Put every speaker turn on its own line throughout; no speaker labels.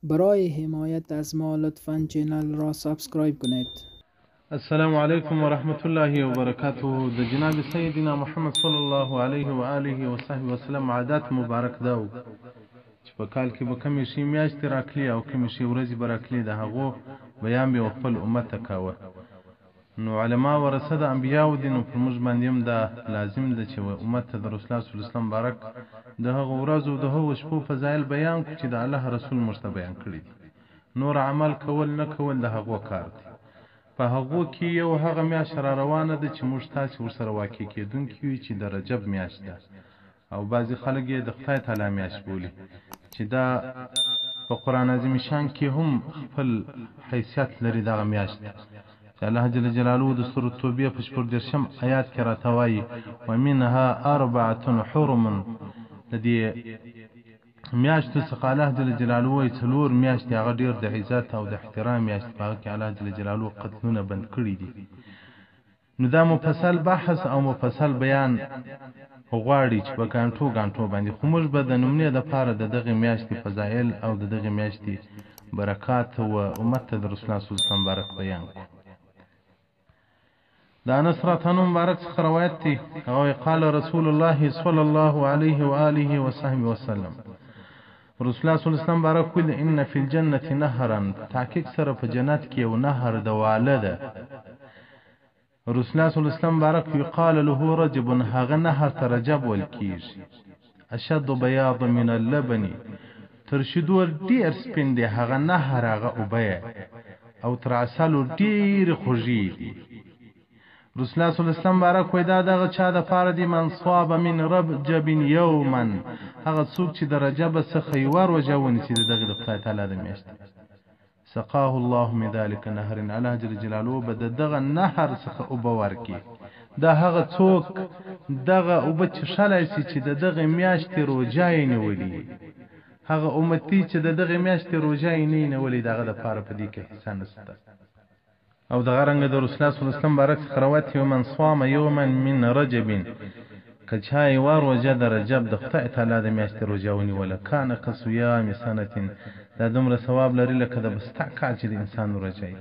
برای حمایت از ما لطفاً چینل را سابسکرایب کنید.
السلام علیکم و رحمت الله و برکاته. د جناب سیدنا محمد صلی الله علیه و آله و صحبه وسلم عادت مبارک داو چې په کال کې به کمی شي میاشتې راکلی او کمی شي ورځې به راکلی، د هغو بیان به خپل امت ته کاوه. نو علما ورثه د انبیاو دي، نو پر موږ باندې هم دا لازم ده چې امت ته د رسول الله صلی الله علیه وسلم بارک د هغو ورځو د هغو شپو فضایل بیان کړو چې د الله رسول موږ ته بیان کړي دي. نور عمل کول نه کول د هغو کار دی. په هغو کې یو هغه میاشت را روانه ده چې موږ تاسې ورسره واقع کېدونکي وي چې د رجب میاشت ده، او بعضې خلک یې د خدای تعالی میاشت بولي چې دا په قرآن عظیم شان کې هم خپل حیثیت لري. دغه میاشت چې الله جل جلاله د سورة توبې په 14 آیات کې راته وایي ومنها 4 حرم. د دې میاشتو څخه الله جل جلاله وایي 4 میاشتې هغه ډېر د عزت او د احترام میاشت، په هغه کې الله جل جلاله قتلونه بند کړي دي. نو دا مفصل بحث او مفصل بیان غواړي چې په ګانټو باندې، خو موږ به د نمونې دپاره د دغې میاشتې فضایل او د دغې میاشتې برکات و امت ته د رسول الله صلی الله علیه وسلم بارک بیان کړو. د انس رضی الله مبارک څخه روایت دی، هغه قال رسول الله صلی الله علیه و آله و صحبه وسلم، رسول الله صلی الله علیه وسلم بارک ویل ان فی الجنه نهرا، تحقیق سره په جنت کې یو نهر د واله ده. رسول الله صلی الله علیه وسلم بارک یقال له رجب، هغه نهر ته رجب ویل کیږي. اشد بیاض من اللبن، تر شیدو ډیر سپین دی هغه نهر، هغه اوبه او تر عسل ډیر خوږی دی. رسول الله صلی الله علیه وسلم بارک وی دا دغه چا د پاره دی من صاب من رجب یوما، هغه څوک چې د رجب څخه یو روژه ونیسي دغه د خدای تعالی د میاشت، سقاه الله من ذلك نهر، الله جل جلاله به دغه نهر څخه اوبه ورکي. دا هغه څوک دغه اوبه څښلی شي چې دغه میاشتې روژه یې نیولي، هغه امتی چې دغه میاشتې روژه یې نه نیولي دغه د پاره په دې کې حصه نشته. او دغه رنګه د رسول الله صلی الله علیه وسلم بارک څخه روایت یو من صام یوما من رجب، که چا یوه روژه د رجب د خدای تعالی د میاشتې روژه ونیوله کان کصیام سنة، دا دومره ثواب لري لکه د بسته کال چې د انسان روژه وي.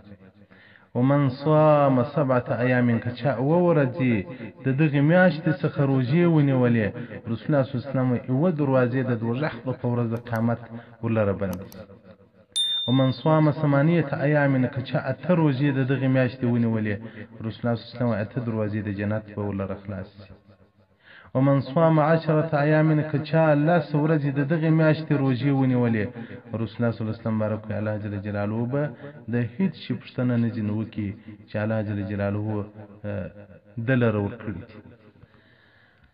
ومن صام 7 ایام، که چا 7 ورځې د دغې میاشتې څخه روژې ونیولې، رسول الله صلی الله علیه وسلم یوه دروازې د دوزخ په ورځ د قیامت ورلره بندي. ومن صام 8 ایام، که چا 8 روژې د دغې میاشتې ونیولې، رسول الله صلی الله علیه وسلم 8 دروازې د جنت به ورلره خلاص شي. ومن صام 10 ایام، که چا 10 ورځې د دغې میاشتې روژې ونیولې، رسول الله صلی الله علیه وسلم بارک وی الله جل جلاله به د هیڅ شي پوښتنه نه ځینې وکړي چې الله جل جلاله ده لره ورکړي.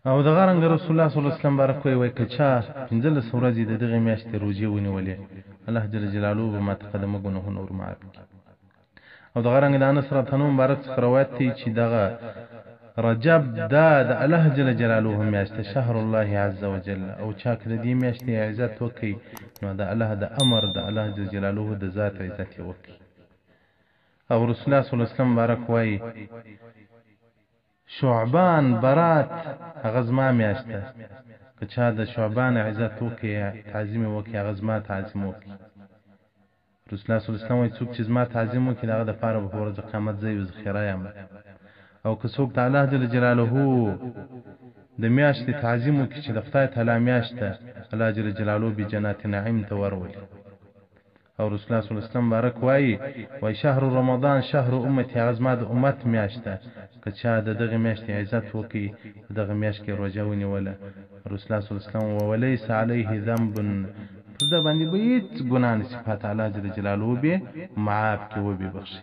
او دغه رنګه رسول الله صلی الله علیه وسلم بارک وی که چا 15 ورځې د دغې میاشتې روژې ونیولې، الله جل جلاله به ما تقدمه ګناهونه ور معاف کړي. او دغه رنګه د انس رضی الله مبارک څخه روایت دی چې دغه رجب دا د الله جل جلاله میاشت، شهر الله عز وجل، او چا که د دې میاشتې عزت وکړي نو د الله د امر د الله جل جلاله د ذات عزت یې وکړي. او رسول الله صلی الله علیه وسلم بارک وایي شعبان برات هغه زما میاشت ده، که چا د شعبان عزت وکړي تعظیم وکړي هغه زما تعظیم وکړي. رسول الله صلی الله علیه وسلم وایي څوک چې زما تعظیم وکړي د هغه دپاره به په ورځ قیامت زه یو ذخیره یم. او که څوک د الله جل جلاله د میاشتې تعظیم وکړي چې د خدای تعالی میاشت ده، الله جل جلاله به جنات نعیم ته ورولي. او رسول الله صلی الله علیه وسلم بارک وایي شهر رمضان شهر امتی، هغه زما د امت میاشت ده، که چا د دغې میاشتې عزت وکړي دغه میاشت کې روژه ونیوله، رسول الله صلی الله علیه وسلم ولیس علیه ذنب، پر ده باندې به هېڅ ګناه نشي پاته، الله جل جلاله به معاف کړي وبې بخښي.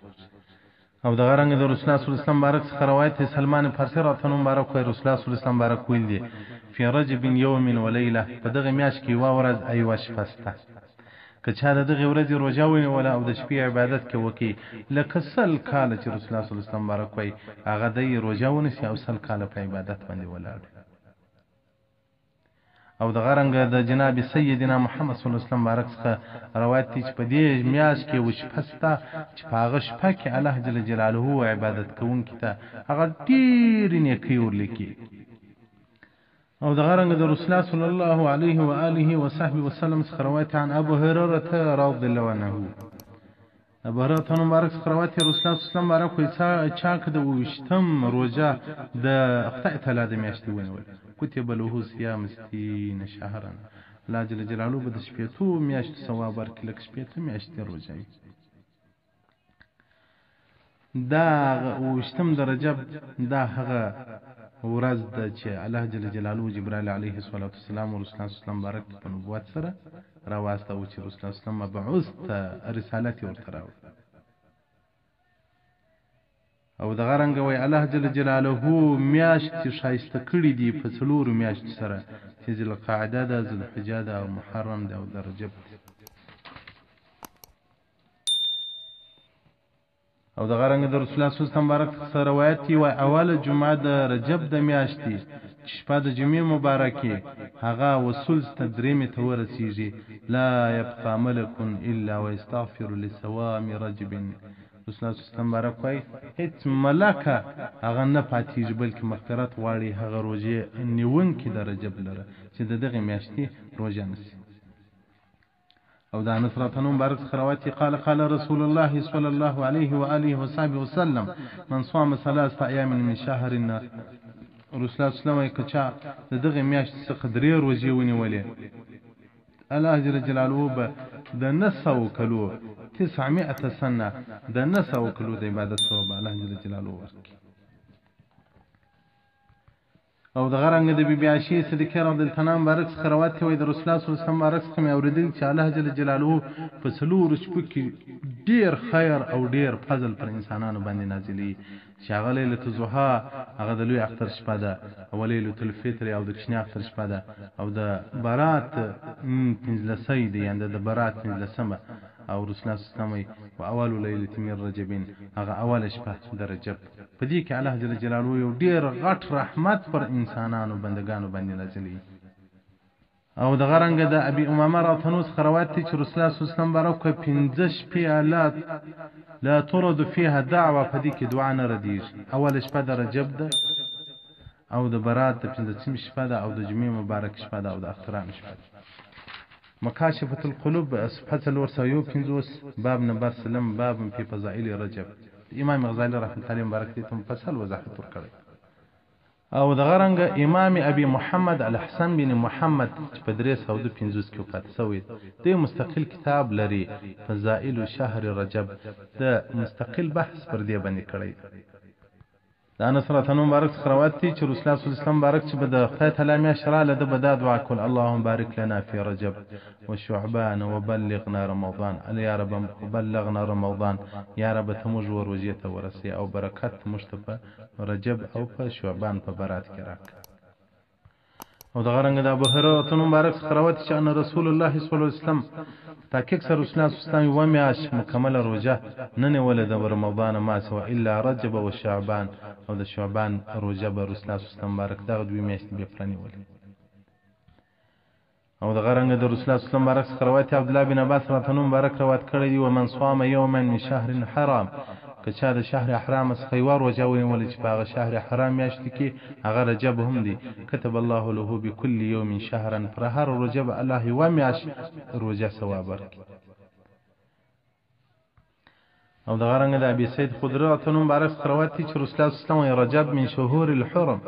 او دغه رنګه د رسول الله صلی الله علیه وسلم بارک څخه روایت دی، سلمان فارسی رضی الله مبارک وایي رسول الله صلی الله علیه وسلم بارک ویل دي فی رجب یوم و لیله، په دغه میاشت کې یوه ورځ او یوه شپه شته، که چا د دغې ورځې روژه ونیوله او د شپې عبادت کې وکړي لکه 100 کاله چې رسول الله صلی الله علیه وسلم بارک وایي هغه دی روژه ونیسي او 100 کاله په عبادت باندې ولاړ. او دغه رنګه د جناب سیدنا محمد صلی الله علیه وسلم بارک څخه روایت دی چې په دې میاشت کې یوه شپه شته چې په هغه شپه کې الله جل جلاله عبادت کوونکي ته هغه ډېرې نیکۍ ورلیکي. او دغه رنګ د رسول الله صلی الله علیه و آله و صحبه وسلم څخه روایت عن ابو هريره رضی الله عنه ابو هريره مبارک څخه روایت رسول الله صلی الله علیه وسلم مبارک وایي چا که د 20 روزه د خدای تعالی د میاشتې ونیول کتب له صيام 60 شهرا الله جل جلاله به د شپېتو میاشتو ثواب ورکړي لکه شپېته میاشتې روژه وي. دا 20 د رجب دا هغه ورځ ده چې الله جل جلاله جبرائیل علیه السلام او رسول الله صلی الله علیه وسلم مبارک په نبوت سره راواستاوه چې رسول الله صلی الله علیه وسلم مبعوث ته رسالت یې ورته راوړ. او دغه رنګه وایي الله جل جلاله میاشتې ښایسته کړي دي په څلورو میاشتو سره چې ذوالقعده ده، ذوالحجه ده او محرم ده او د رجب ده. او دغه رنګه د رسول الله صلی الله علیه وسلم مبارک څخه روایت دی وایي اوله جمعه د رجب د میاشتې چې شپه د جمعې مبارکې هغه وسلس ته درېمې ته ورسیږي لا یبقى ملک الا ویستغفر لصوام رجب. رسول الله صلی الله علیه وسلم مبارک وایي هیڅ ملکه هغه نه پاتېږي بلکې مغفرت غواړي هغه روژې نیونکي د رجب لره چې د دغې میاشتې روژه نیسي. او د انس رضی الله عنه مبارک څخه روایت دی قال رسول الله صلی الله علیه و آله وصحبه وسلم من صام 3 ایام من شهر رسول الله صلی الله علیه وسلم که چا د دغې میاشتې څخه 3 روژې ونیولې الله جل جلاله به د 900 کلو 900 سنه د 900 کلو د عبادت ثواب الله جل جلاله ورکړي. او دغه رنګ د بیبي عائشې صدیقه رضی الله عنها مبارک څخه روایت دی د رسول الله صلی الله علیه وسلم مبارک څخه مې اورېدل چې الله جل جلاله په څلورو شپو کې ډېر خیر او ډېر فضل پر انسانانو باندې نازلي چې هغه لیلة الضحی هغه د لوی اختر شپه ده او لیلة الفطر او د کوچني اختر شپه ده او د برات 15 دی یعنې د برات 15 او رسول الله صلی الله علیه وسلم و اول لیلة من رجب هغه اوله شپه د رجب په دې کې الله جل جلاله یو ډېر غټ رحمت پر انسانانو بندگانو باندې نازلي. او دغه رنګ د ابي امامه رضی الله عنه روایت دی چې رسول الله صلی الله علیه وسلم بارک 15 شپې لا ترد فيها دعوه په دې کې دعا نه ردیږي. اول شپه د رجب ده او د برات د 15 شپه ده او د جمعې مبارک شپه ده او د اختران شپه ده. مکاشفة القلوب صفحه 350 باب نمبر سلم باب فی فضائل رجب امام غزالی رحمت الله مبارک دې ته مفصل وضاحت ورکړی. او دغه رنګ امام ابي محمد الحسن بن محمد په 350 کې وفات شوی دی مستقل کتاب لري فضائل شهر رجب د مستقل بحث پر دې باندې کړی. د انس رضی الله عنه مبارک روایت دی چې رسول الله صلی الله علیه وسلم مبارک چې به د خدای تعالی میاشت رااله د بدا دعا کول اللهم بارک لنا فی رجب وشعبان وبلغنا رمضان یا رب بلغنا رمضان یا رب ته موږ روژې ته ورسې او برکت موږ ته په رجب او په شعبان په برات کې راکړه. او دغه رنګ د ابو هريره مبارک روایت چې ان رسول الله صلی الله علیه وسلم تحقیق سره رسول الله صلی الله علیه وسلم و میاش مکمل روزه نه نیولې د رمضان ما سوا الا رجب و شعبان او د شعبان روزه به رسول الله صلی الله علیه وسلم مبارک دغه دوی میاشتې به پرانی ولې. او دغه رنګ د رسول الله صلی الله علیه وسلم مبارک روایت عبد الله بن عباس رضی الله عنه مبارک روایت کړی دی و من صام یوما من شهر حرام که چا د شهر حرام څخه یو روزه ونیولې چې په هغه شهر حرام میاشت کې هغه رجب هم دی كتب الله له بكل يوم شهرا پر هر روزه به الله یو میاشت روزه ثواب ورکړي. او دغه رنګ د ابي سعید خدری رضی الله عنه مبارک روایت دی چې رسول الله صلی الله علیه وسلم رجب من شهور الحرم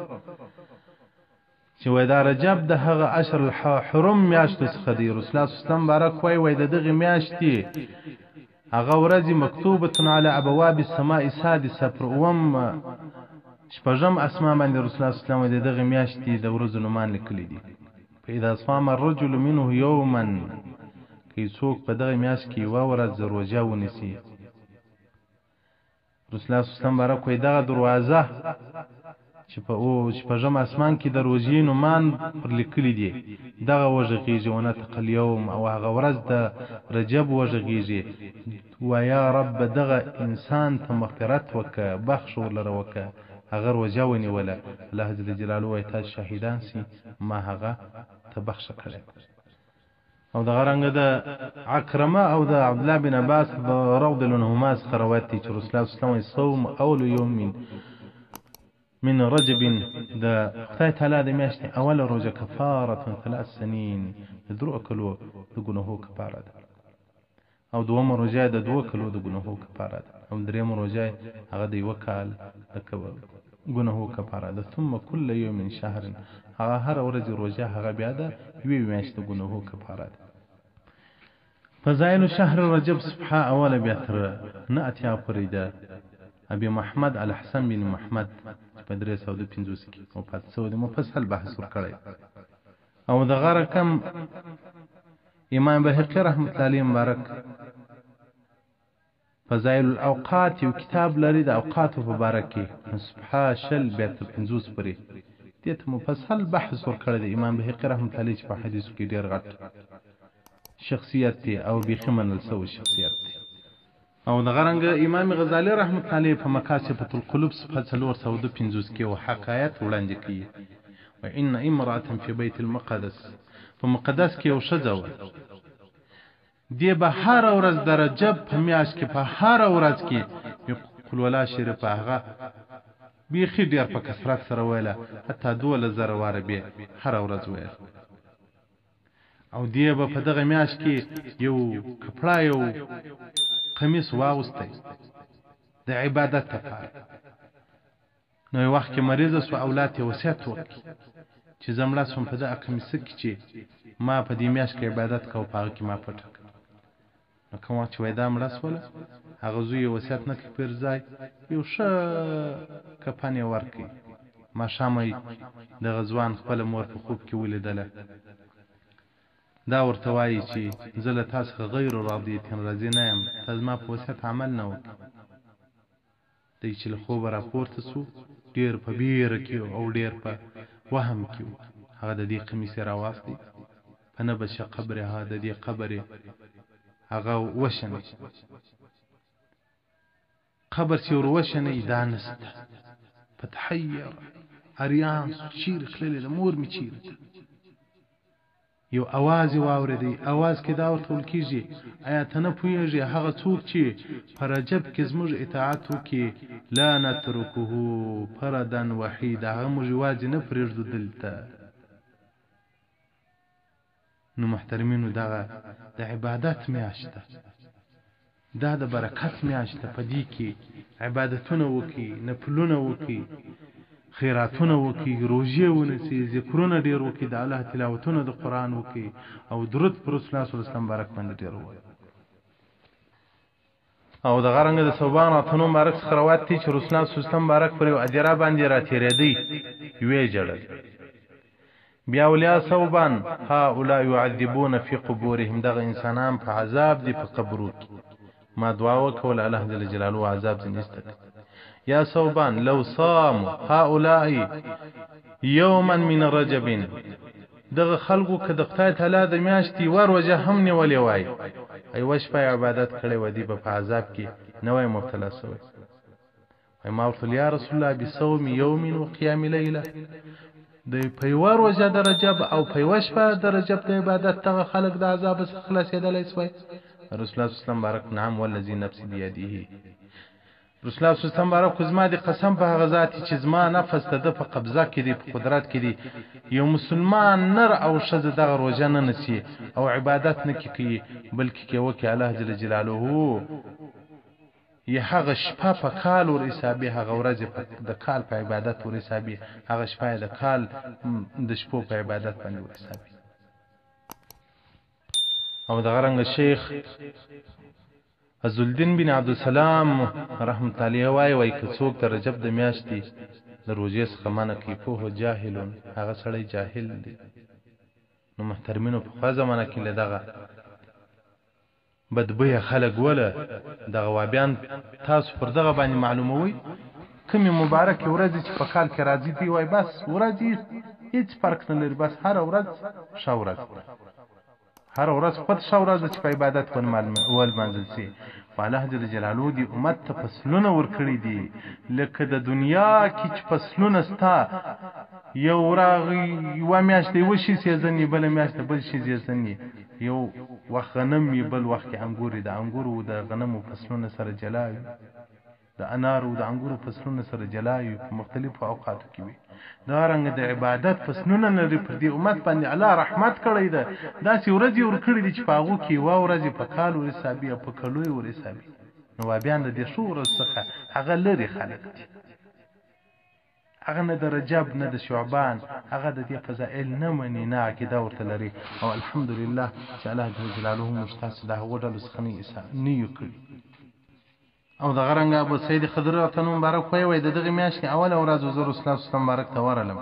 چې وای دا رجب د هغه اشهر الحرم میاشتو څخه دی. رسول الله صلی الله علیه وسلم مبارک وای د دغه میاشتې هغه ورځ مکتوبه علی ابواب السماء السادسه پر اوم شپږم اسمان باندې رسول الله صلی الله علیه وسلم دغه میاشتې د ورځو نومان لیکلي دي. فاذا صام الرجل منه يوما کی څوک په دغه میاشت کې یوه ورځ روژه ونیسي رسول الله صلی الله علیه وسلم مبارک وای دغه دروازه چې په او شپږم اسمان کې د روژې نومان پر لیکلي دي دغه وژغیږي ونه تقل یوم او هغه ورځ د رجب وژغیږي و یا رب دغه انسان ته مغفرت وکړه بخښ ورلره وکړه هغه روژه ونیوله الله جل جلاله وایي تاسو شهیدان سي ما هغه ته بخښه کړې. او دغه رنګ د عکرمه او د عبد الله بن عباس رضی الله عنهما څخه روایت دی چې رسول الله صلی الله علیه وسلم صوم اول یوم من رجب د خدای تعالی د میاشتې اوله روزه کفاره 3 سنین د 3 کلو د ګناهو کفاره ده، او دومره روزه د 2 کلو د ګناهو کفاره ده، او درېمه روزه هغه د 1 کال د ګناهو کفاره ده. ثم كل يوم شهر، هغه هر ورځ روزه هغه بیا د 2 میاشتې ګناهو کفاره ده. فضائل شهر رجب صفحه اوله بیا تر 9 پورې ده. ابي محمد الحسن بن محمد په 350 کې وفات شو، د مفصل بحث ورکړی. او د غره کم امام بهقي رحمت الله علیه مبارک فضائل الاوقات یو کتاب لري د اوقاتو په باره کې، صفحه 20 بیا تر 50 پورې دې ته مفصل بحث ورکړی د امام بهقي رحمت الله علیه په حدیثو کې ډیر غټ شخصیت دی او بیخي منل شوی شخصیت دی. او د غرنګ امام غزالی رحمت الله علیه په مکاسبۃ القلوب صفحه 450 کې او حکایت وړاندې کوي. وان امراه فی بیت المقدس، په مقدس کې یو ښځه وه، دی به هر ورځ د رجب په میاشت کې په هر ورځ کې قل ولا شریف هغه بیخي ډیر په کثرت سره ویله، حتی 2000 واره به هر ورځ ویل. او دی به په دغه میاشت کې یو کپړه یو قمیص واغوستی د عبادت لپاره. نو یو وخت کې مریضه سوه، اولاد یې وصیت وکړي چې زه مړه سوم په دغه قمیصه کې چې ما په دې میاشت کې عبادت کوه، په هغه کې ما پټه کړه. نو کوم وخت چې وایي دا مړه سوله، هغه زوی یې وصیت نه کړي پر ځای، یو ښه کفن یې ورکړي. ماښامه دغه ځوان خپله مور په خوب کې ولیدله، دا ورته وایي چې زه له تا څخه غیر راضیتین راضي نه یم، ته زما په وصیت عمل نه وکړې. دی چې له خوبه راپورته سو، ډېر په بیره کې او ډېر په وهم کې و. هغه د دې قمیص یې راواخلي، په نبش قبرها، د دې قبر یې هغه وشنی، قبر چې ور وشنی دا نسته. فتحیر اریان چیرې تللې ده، مور مې چیرې ده. یو اواز یې واورېدی، اواز کې دا ورته ویل کېږي ایا ته نه پوهېږې هغه څوک چې په رجب کې زموږ اطاعت وکړي، لا نترکه فردا وحیدا، هغه موږ یوازې نه پرېږدو دلته. نو محترمینو دغه د عبادت میاشت ده، دا د برکت میاشت ده. په دې کې عبادتونه وکړي، نفلونه وکړي، خیراتونه وکړي، روژې ونیسي، ذکرونه ډېر وکړي، د الله تلاوتونه د قرآن وکړي، او درود پر رسول الله صلی الله علیه وسلم بارک باندې ډېر ووایي. او دغه رنګه د ثوبان اتنو مبارک څخه روایت دی چې رسول الله صلی الله علیه وسلم بارک پر یو اجره باندې راتېرېدی، ویې ژړل. بیا اولیا ثوبان هؤلاء يعذبون في قبورهم، دغه انسانان په عذاب دي په قبرو کې. ما دعا وکول الله جل جلاله عذاب ځنې ایسته کړي. یا ثوبان لو صاموا هؤلاء یوما من رجب، دغه خلقو که د خدای تعالی د میاشتې ور وجه هم نیولې وای، یوه شپه عبادت کړی و، دی به په عذاب کې نه وای مبتلا سوی. وای ما ورته یا رسول الله بصوم یوم وقیام لیله، د په یوه روژه د رجب او په یوه شپه د رجب د عبادت دغه خلق د عذاب څخه خلاصېدلی سوی. رسول الله صلی الله علیه وسلم بارک نعم والذي نفس بیده، رسول الله صلی الله علیه وسلم بارک زما د قسم په هغه ذات چې زما نفس د په قبضه کې دی، په قدرت کې دی، یو مسلمان نر او ښځه دغه روژه نه نسی او عبادت نه کوي، بلکې کې وکړي الله جل جلاله یې هغه شپه په کال ور حسابي، هغه ورځ د کال په عبادت ور حسابي، هغه شپه د کال د شپو په عبادت باندې ور حسابي. او دغه رنګ شیخ عزالدین بن عبدالسلام رحمت الله وای که څوک د رجب د میاشتې د روژې څخه منع کوي، پوه جاهلون، هغه سړی جاهل دی. نو محترمینو په خوا زمانه کې له دغه بدبیه خلک وله دغه وابیان تاسو پر دغه باندې معلوموي کومې مبارکې ورځې چې په کال کې راځي دی، وای بس ورځې هیڅ فرق نه لري، بس هر ورځ ښه ورځ، هر ورځ خود ښه ورځ چې په عبادت ولمانځل سي. الله جل جلاله دې امت ته فصلونه ورکړي دي، لکه د دنیا کې چې فصلونه ستا، یو راغی یوه میاشت یوه شي سیزن یې، بله میاشت بل شي سیزن یې، یو وخت غنم یې، بل وخت کې انګور یې، د انګورو د غنمو فصلونه سره جلا وي. د انارو د انګورو فصلونه سره جلا وي په مختلفو اوقاتو کې وي دغرنګه د عبادت فصلونه لري پر دې امت باندې الله رحمت کړی ده داسې ورځې ورکړي دي چې په هغو کې یوه ورځې په کال ورحسابي او په کلو یې ورحسابي نو وابیان د دې څو ورځو څخه هغه لرې خلک دي هغه نه د رجب نه د شعبان هغه د دې فضائل نه مني نه عقیده ورته لري او الحمدلله چې الله جل جلاله موږ تاسو د هغو ډلو څخه نه یو کړي او دغه رنګه ابو سید خضر ته مبارک وای د دغه میاشتې اوله ورځ حضور رسول الله صلی الله علیه وسلم مبارک ته ورالم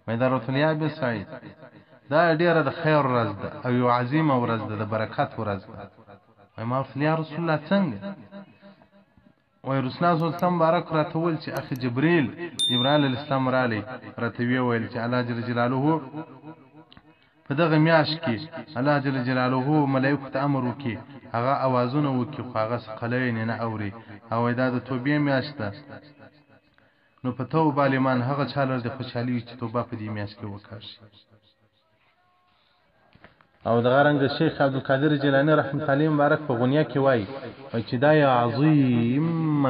مې درته یا به سعید دا ډیره د خیر ورځ ده او یو عظیمه ورځ ده د برکت ورځ ده وای ما یا رسول الله څنګه وای رسول الله صلی الله علیه وسلم مبارک راته ویل چې اخي جبرائیل علیه السلام رالی راته ویل چې الله جل جلاله په دغه میاشت کې الله جل جلاله ملائکه ته امر وکي هغه اوازونه وکي خو هغه ثقلین نه اوري او دا د توبې میاشت ده نو په توبه لیمان هغه چاله د خوشحالي چې توبه په دې میاشت کې وکړي او دغه رنګ شیخ عبدالقادر جیلانی رحمت الله مبارک په غنیه کې وای چې دا یا عظیم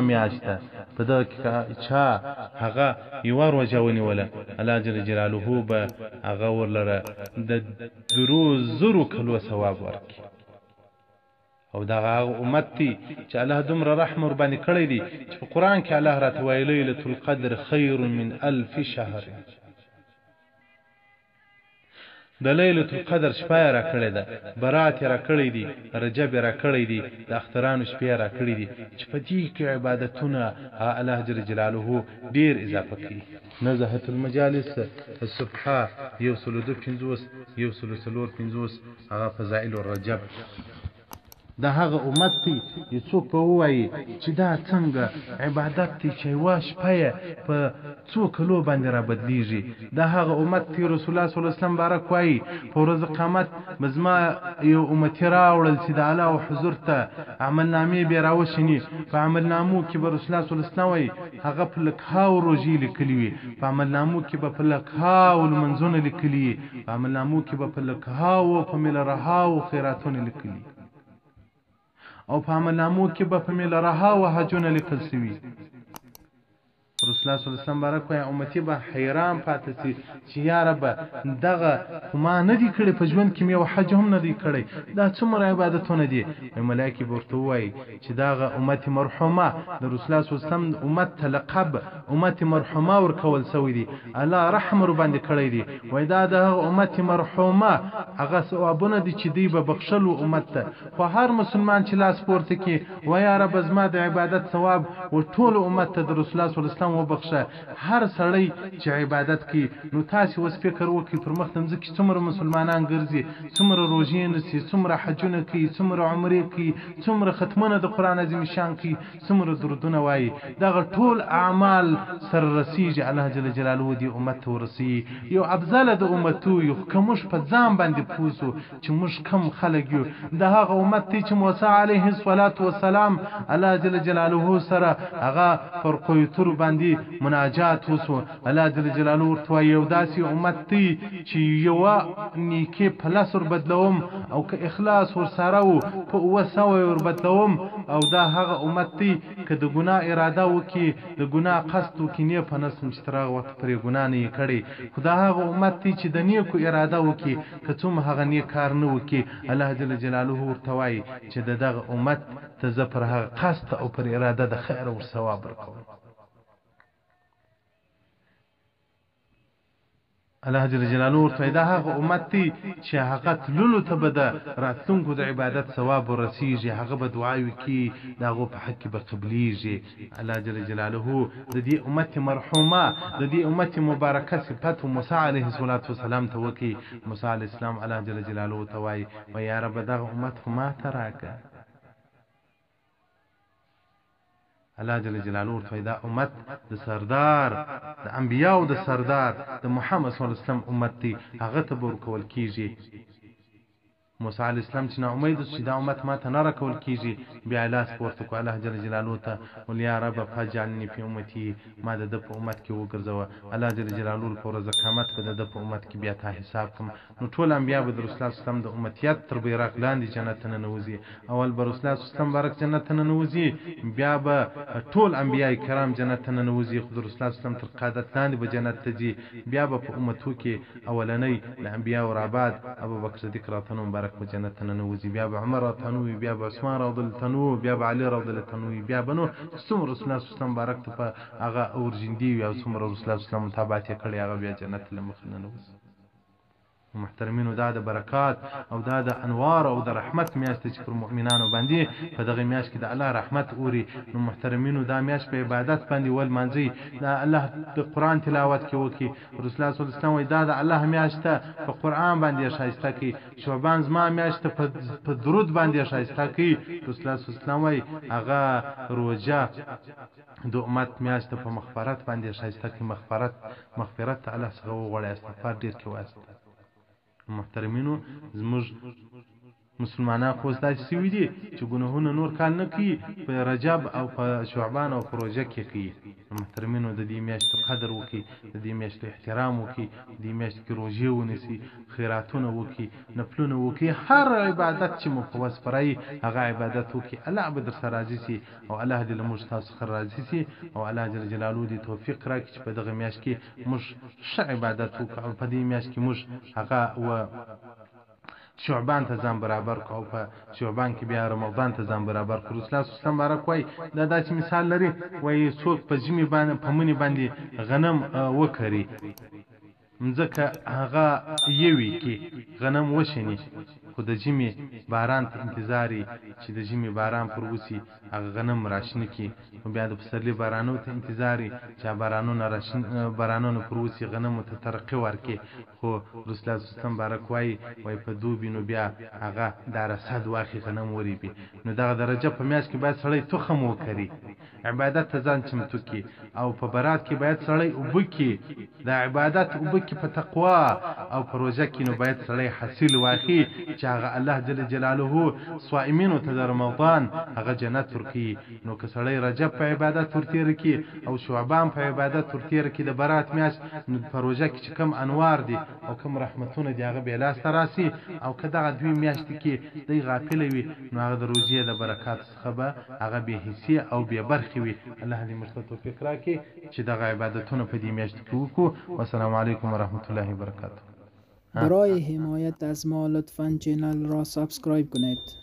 میاشت ده په دغه کې چا هغه یو ورځونی ولا الله جل جلاله به هغه ورلره د درو زرو کلو ثواب ورکړي او دا امت تی چې الله دومره رحم ور باندې کړی دی چې په قران کې الله راته ویلی ليله القدر خیر من 1000 شهر د لیلۃ القدر شپه را کړی ده برات را کړی دي رجب را کړی دي د اخترانو شپه را کړی دي چې په دې کې عبادتونه الله جل جلاله ډیر اضافه کړي نزهت المجالس الصبحه یوصل 250 یوصل 350 هغه فضائل الرجب دا هغه امت تی یڅوک په وایي چې دا څنګه عبادت تی چې واش پیا په څو کلو باندې را بدلیږي دا هغه امت تی رسول الله صلی الله علیه وسلم بارک وایي په ورځ قیامت مزما یو امتی راوړل چې د الله او حضور ته عمل نامې به راوښني په عمل نامو کې به رسول الله صلی الله علیه وسلم وایي هغه په لکهاو روزي لیکلي وي په عمل نامو کې به په لکهاو منځونه لیکلي په عمل نامو کې به په لکهاو په ملرهاو خیراتونه لیکلي او په عمل نامو کې به په میله رها او حجونه لیکل شوي رسول الله صلی الله علیه وسلم بارک وایي امتی به حیران پاتې شي چې یا رب دغه ما نه دي کړی په ژوند کې مې یو حج هم نه دی کړی دا څومره عبادتونه دي ملایکې به ورته ووایي چې دغه امت مرحومه د رسول الله صلی الله علیه وسلم امت ته لقب امت مرحومه ورکول شوی دی الله رحم ور باندې کړی دی وایي دا د امت مرحومه هغه ثوابونه دي چې دی به بخښلو امت ته خو هر مسلمان چې لاس پورته کړي وایي یا رب زما د عبادت ثواب و ټول امت ته د رسول الله صلی الله علیه وسلم وبخښه هر سړی چې عبادت کوي نو تاسو وس فکر وکړئ پر مخ تمځ کې څومره مسلمانان ګرځي څومره روزي نسی څومره حجونه کوي څومره عمرې کوي څومره ختمونه د قران عظیم شان کوي څومره درودونه وایي دغه ټول اعمال سر رسیږي الله جل جلاله دی امت ورسی یو افضل د امتو یو کومش په ځان باندې پوسو چې مش کم خلک یو د هغه امت چې موسی علیه السلام الله جل جلاله سره هغه فرقویتر باندې مناجات وسو الله جل جلاله ورته یو داسې امت دی چې یو نیکه پلاس ور بدلوم او که اخلاص ور سره وو په وسوي ور بدلوم او دا هغه امت دی که د ګناه اراده وکي د ګناه قصد وکي نه په نس مشتراغ وخت پر ګناه نه کړي خدا هغه امت دی چې د نیکو اراده وکي که څوم هغه نیک کار نه وکي الله جل جلاله ورته وایي چې دغه امت ته زه پر هغه قصد او پر اراده د خیر او ثواب ورکوم الله جل جلاله ورته دا هغه امت دی چې هغه تللو ته به د راتلونکو د عبادت ثواب ورسیږي هغه به دعاوي کوي دغه په حق به قبليږي الله جل جلاله د دې امت مرحومه د دې امت مبارکه صفات موسی علیه السلام ته وکي موسی علیه السلام الله جل جلاله توای و یا رب دغه امت ما تراکه الله جل جلاله ورته دا امت د سردار د انبیاو د سردار د محمد صلی الله علیه وسلم امت دی هغه ته ورکول کیږي موسی علیه السلام چې ناامید شو چې دا امت ما ته نه راکول کېږي بیا یې لاس پورته کړو الله جل جلاله ته ویل یا رب فاجعلني فی امتي ما د ده په امت کې وګرځوه الله جل جلاله په ورځ قیامت به د ده په امت کې بیا تا حساب کړم نو ټول انبیا به د رسول الله صلی الله علیه وسلم د امتیت تر بیرغ لاندې جنت ته ننوځي اول به رسول الله صلی الله علیه وسلم مبارک جنت ته ننوځي بیا به ټول انبیای کرام جنت ته ننوځي خو د رسول الله صلی الله علیه وسلم تر قیادت لاندې به جنت ته ځي بیا به په امتو کې اولنۍ د انبیاو رابعد ابوبکر صدیق رضی الله مبارک په جنت ته ننوځي بیا به عمر رضی الله عنه بیا به عثمان رضی الله عنه بیا به علي رضی الله عنه بیا به نو څومره رسول الله صلی الله علیه وسلم مبارک ته په هغه اورجندي وي او څومره رسول الله صلی الله علیه وسلم متابعت یې کړی هغه بیا جنت له مخې ننوځي محترمینو دا د برکات او دا د انوار او د رحمت میاشت چې پر مؤمنانو باندې په دغه میاشت کې د الله رحمت اوري نو محترمینو دا میاشت په عبادت باندې ول منځي دا الله د قران تلاوت کې وکي رسول الله صلی الله علیه وسلم دا د الله میاشت په قران باندې شایسته کی شعبان زما میاشت په درود باندې شایسته کی رسول الله صلی الله علیه وسلم هغه روزه د امت میاشت په مغفرت باندې شایسته کی مغفرت الله څخه وغواړي استغفار ډیر کې واسطه محترمینو زموږ مسلمانان خو داسې سوي دي چې ګناهونه نور کال نه کوي په رجب او په شعبان او په روژه کې کوي محترمینو د دې میاشتو قدر وکړي د دې میاشتو احترام وکړي د دې میاشتو کې روژې ونیسي خیراتونه وکړي نفلونه وکړي هر عبادت چې مو په وس پرایي هغه عبادت وکړي الله به در سره راضي سي او الله دې له موږ تاسو څخه راضي سي او الله جل جلاله دې توفیق راکړي چې په دغه میاشت کې موږ ښه عبادت وکړو او په دې میاشت کې موږ هغه شعبان ته ځان برابر کو او په شعبان کې بیا رمضان ته ځان برابر کو رسول الله صلی الله علیه وسلم بارک وای دا داسې مثال لري وای څوک په ژمي باندې په منی باندې غنم وکړي مځکه هغه یوي کې غنم وشني خو د ژمي باران ته انتظاري چې د ژمي باران پر وسی هغه غنم راشنه کی او بیا د پسرلي بارانو ته انتظاري چې بارانونو پر وسی غنم ته ترقی ورکي خو رسول الله صلی الله علیه وسلم بارک وای په دوبي نو بیا هغه دار صد واخی غنم وریبي نو دغه درجه په میاش کې باید سړی تخم وکړي عبادت ته ځان چمتو کی او په برات کې باید سړی وبکی د عبادت وبکی په تقوا او په روزه کې نو باید سړی حاصل واخی چې هغه الله جل جلاله صائمین ته د رمضان هغه جنت ورکی نو که سړی رجب په عبادت ورتیر کی او شعبان په عبادت ورتیر کی د برات میاش نو په روزه کې کم انوار دي او کم رحمتونه دی هغه به لاس تراسي او که دغه دوی میاشت کې دی غافل وي نو هغه د روزي د برکات څخه به هغه به حصي او به برخي وي الله دې موږ ته توفیق راکړي چې دغه عبادتونه په دې میاشت کې وکړو والسلام علیکم ورحمت الله وبرکاته
برای حمایت از ما لطفاً چینل را سابسکرایب کنید